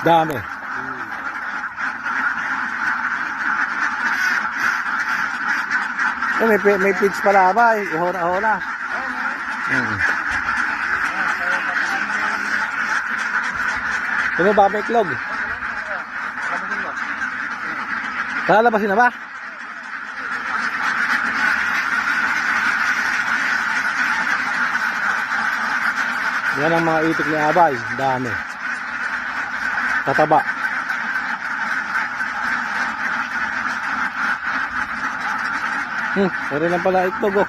Dami. May pitch pala ba? Ihora-hora. Ano ba may iklog? Lalabasin na ba? Yan ang mga itik ni Abay. Dami. Tataba. Meron lang pala itlog oh.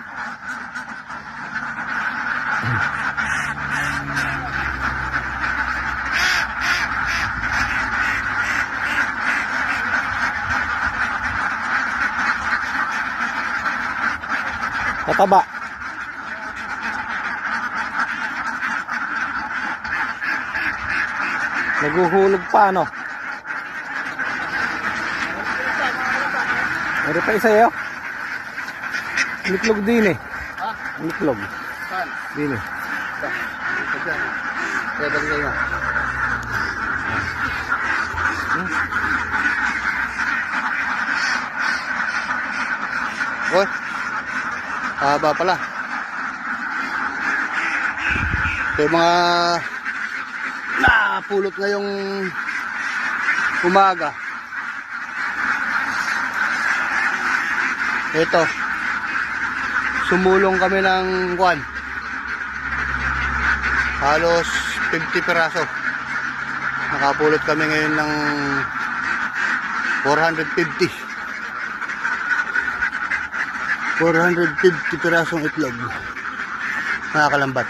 Tataba. Naguhulog pa ano. Meron pa isa yun. Itlog din eh. Ha? Itlog. Saan? Din eh. Ito dyan. Kaya balik kayo. Oy. Haba pala. Ito yung mga napulot ngayong umaga. Ito. Sumulong kami ng kwan. Halos 50 piraso. Nakapulot kami ngayon ng 450. 450 pirasong itlog. Mga kalambat.